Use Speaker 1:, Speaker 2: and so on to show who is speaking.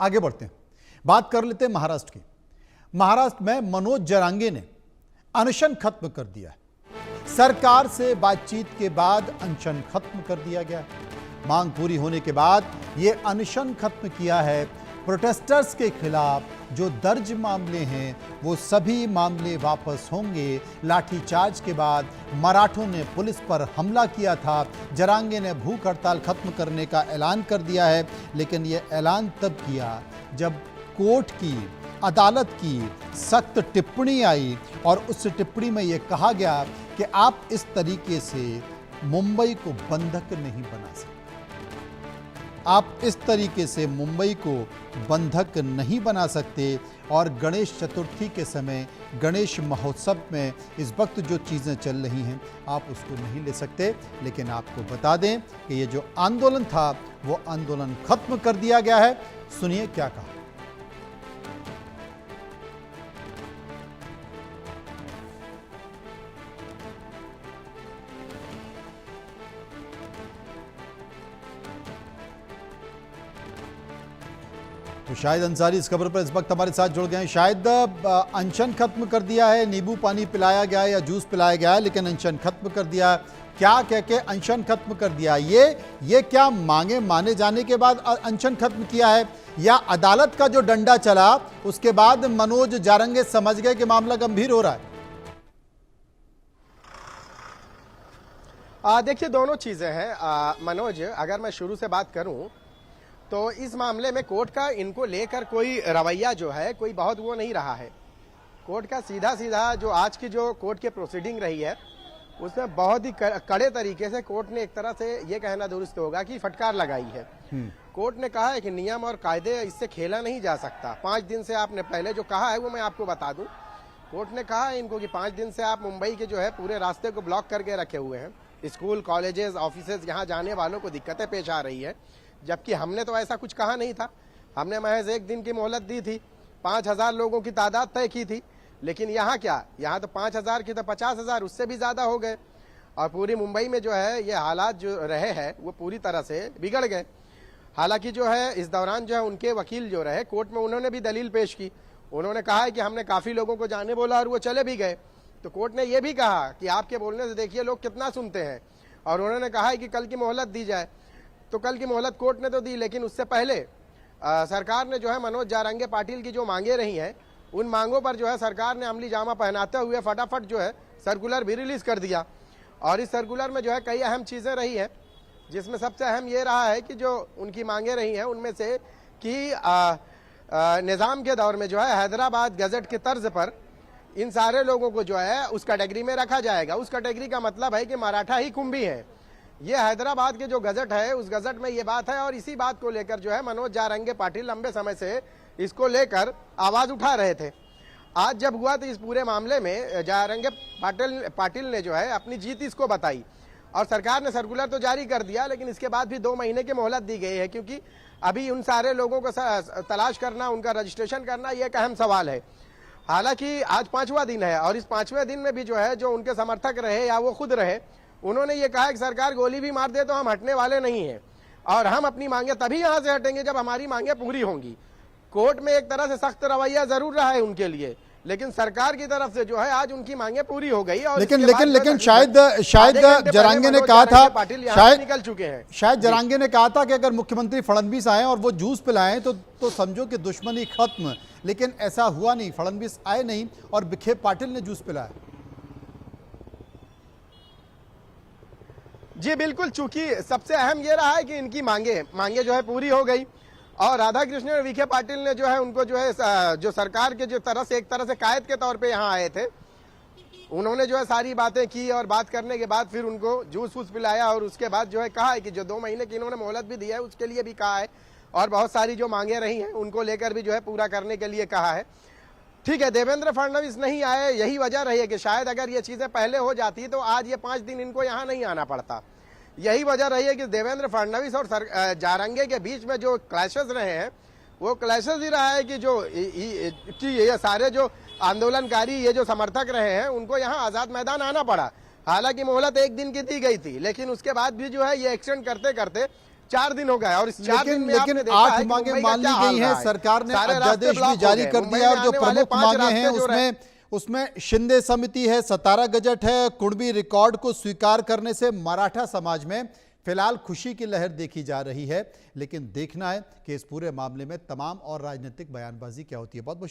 Speaker 1: आगे बढ़ते हैं, बात कर लेते हैं महाराष्ट्र की। महाराष्ट्र में मनोज जरांगे ने अनशन खत्म कर दिया है। सरकार से बातचीत के बाद अनशन खत्म कर दिया गया। मांग पूरी होने के बाद यह अनशन खत्म किया है। प्रोटेस्टर्स के खिलाफ जो दर्ज मामले हैं वो सभी मामले वापस होंगे। लाठीचार्ज के बाद मराठों ने पुलिस पर हमला किया था। जरांगे ने भूख हड़ताल खत्म करने का ऐलान कर दिया है, लेकिन यह ऐलान तब किया जब कोर्ट की, अदालत की सख्त टिप्पणी आई और उस टिप्पणी में यह कहा गया कि आप इस तरीके से मुंबई को बंधक नहीं बना सकते। आप इस तरीके से मुंबई को बंधक नहीं बना सकते। और गणेश चतुर्थी के समय, गणेश महोत्सव में इस वक्त जो चीज़ें चल रही हैं आप उसको नहीं ले सकते। लेकिन आपको बता दें कि ये जो आंदोलन था वो आंदोलन खत्म कर दिया गया है। सुनिए क्या कहा। तो शाहिद अंसारी इस खबर पर इस वक्त हमारे साथ जुड़ गए हैं। शायद अनशन खत्म कर दिया है, नींबू पानी पिलाया गया है या जूस पिलाया गया है, लेकिन अनशन खत्म कर दिया है। क्या कह के अनशन खत्म कर दिया? ये क्या मांगे माने जाने के बाद अनशन खत्म किया है, या अदालत का जो डंडा चला उसके बाद मनोज जारंगे समझ गए कि मामला गंभीर हो रहा है?
Speaker 2: देखिए, दोनों चीजें हैं मनोज। अगर मैं शुरू से बात करूं तो इस मामले में कोर्ट का इनको लेकर कोई रवैया जो है कोई बहुत वो नहीं रहा है। कोर्ट का सीधा सीधा जो आज की जो कोर्ट की प्रोसीडिंग रही है उसमें बहुत ही कड़े तरीके से कोर्ट ने एक तरह से ये कहना दुरुस्त होगा कि फटकार लगाई है। कोर्ट ने कहा है कि नियम और कायदे इससे खेला नहीं जा सकता। 5 दिन से आपने पहले जो कहा है वो मैं आपको बता दूं। कोर्ट ने कहा है इनको कि 5 दिन से आप मुंबई के जो है पूरे रास्ते को ब्लॉक करके रखे हुए हैं। स्कूल, कॉलेजेस, ऑफिसेज, यहाँ जाने वालों को दिक्कतें पेश आ रही है, जबकि हमने तो ऐसा कुछ कहा नहीं था। हमने महज 1 दिन की मोहलत दी थी, 5000 लोगों की तादाद तय की थी। लेकिन यहाँ क्या, यहाँ तो 5000 की तो 50,000 उससे भी ज्यादा हो गए। और पूरी मुंबई में जो है ये हालात जो रहे हैं वो पूरी तरह से बिगड़ गए। हालांकि जो है इस दौरान जो है उनके वकील जो रहे कोर्ट में, उन्होंने भी दलील पेश की। उन्होंने कहा है कि हमने काफी लोगों को जाने बोला और वो चले भी गए। तो कोर्ट ने ये भी कहा कि आपके बोलने से देखिए लोग कितना सुनते हैं। और उन्होंने कहा है कि कल की मोहलत दी जाए। तो कल की मोहलत कोर्ट ने तो दी, लेकिन उससे पहले सरकार ने जो है मनोज जारंगे पाटिल की जो मांगे रही हैं उन मांगों पर जो है सरकार ने अमली जामा पहनाते हुए फटाफट जो है सर्कुलर भी रिलीज कर दिया। और इस सर्कुलर में जो है कई अहम चीजें रही हैं, जिसमें सबसे अहम ये रहा है कि जो उनकी मांगे रही हैं उनमें से कि निजाम के दौर में जो है हैदराबाद गजट के तर्ज पर इन सारे लोगों को जो है उस कैटेगरी में रखा जाएगा। उस कैटेगरी का मतलब है कि मराठा ही कुंभी है। ये हैदराबाद के जो गजट है उस गजट में ये बात है। और इसी बात को लेकर जो है मनोज जारंगे पाटिल लंबे समय से इसको लेकर आवाज उठा रहे थे। आज जब हुआ तो इस पूरे मामले में जारंगे पाटिल ने जो है अपनी जीत इसको बताई। और सरकार ने सर्कुलर तो जारी कर दिया, लेकिन इसके बाद भी 2 महीने की मोहलत दी गई है, क्योंकि अभी उन सारे लोगों को तलाश करना, उनका रजिस्ट्रेशन करना ये एक अहम सवाल है। हालांकि आज 5वां दिन है और इस 5वें दिन में भी जो है जो उनके समर्थक रहे या वो खुद रहे, उन्होंने ये कहा कि सरकार गोली भी मार दे तो हम हटने वाले नहीं हैं और हम अपनी मांगे तभी यहां से हटेंगे जब हमारी मांगे पूरी होंगी। कोर्ट में एक तरह से सख्त रवैया जरूर रहा है उनके लिए, लेकिन सरकार की तरफ से जो है आज उनकी मांगे पूरी हो गई। और
Speaker 1: लेकिन शायद जरांगे ने कहा था, शायद
Speaker 2: निकल चुके हैं,
Speaker 1: शायद जरांगे ने कहा था कि अगर मुख्यमंत्री फडणवीस आए और वो जूस पिलाएं तो समझो कि दुश्मनी खत्म। लेकिन ऐसा हुआ नहीं, फडणवीस आए नहीं और विखे पाटिल ने जूस पिलाया।
Speaker 2: जी बिल्कुल, चूंकि सबसे अहम ये रहा है कि इनकी मांगे जो है पूरी हो गई। और राधा कृष्ण और विखे पाटिल ने जो है उनको जो है जो सरकार के जो तरह से एक तरह से कायद के तौर पे यहाँ आए थे, उन्होंने जो है सारी बातें की और बात करने के बाद फिर उनको जूस वूस पिलाया। और उसके बाद जो है कहा है कि जो 2 महीने की इन्होंने मोहलत भी दी है उसके लिए भी कहा है, और बहुत सारी जो मांगे रही हैं उनको लेकर भी जो है पूरा करने के लिए कहा है। ठीक है, देवेंद्र फडणवीस नहीं आए, यही वजह रही है कि शायद अगर ये चीजें पहले हो जाती तो आज ये 5 दिन इनको यहाँ नहीं आना पड़ता। यही वजह रही है कि देवेंद्र फडणवीस और जारंगे के बीच में जो क्लैशेस रहे हैं वो क्लैशेस ही रहा है कि ये सारे जो आंदोलनकारी, ये जो समर्थक रहे हैं उनको यहाँ आजाद मैदान आना पड़ा। हालांकि मोहलत 1 दिन की दी गई थी, लेकिन उसके बाद भी जो है ये एक्सटेंड करते करते 4 दिन हो गए और इस 4 दिन में आपने
Speaker 1: लेकिन
Speaker 2: देखा
Speaker 1: 8
Speaker 2: है कि
Speaker 1: मांगे
Speaker 2: मुंबई का
Speaker 1: मान ली
Speaker 2: क्या हाल
Speaker 1: गई
Speaker 2: रहा
Speaker 1: हैं।
Speaker 2: है।
Speaker 1: सरकार ने
Speaker 2: सारे रास्ते
Speaker 1: अध्यादेश
Speaker 2: ब्लॉक
Speaker 1: भी
Speaker 2: हो
Speaker 1: जारी
Speaker 2: गए।
Speaker 1: कर
Speaker 2: मुंबई
Speaker 1: दिया
Speaker 2: में
Speaker 1: और जो
Speaker 2: आने वाले
Speaker 1: प्रमुख
Speaker 2: 5
Speaker 1: मांगे
Speaker 2: रास्ते
Speaker 1: हैं
Speaker 2: जो
Speaker 1: उसमें शिंदे समिति है, सतारा गजट है, कुणबी रिकॉर्ड को स्वीकार करने से मराठा समाज में फिलहाल खुशी की लहर देखी जा रही है। लेकिन देखना है कि इस पूरे मामले में तमाम और राजनीतिक बयानबाजी क्या होती है। बहुत बहुत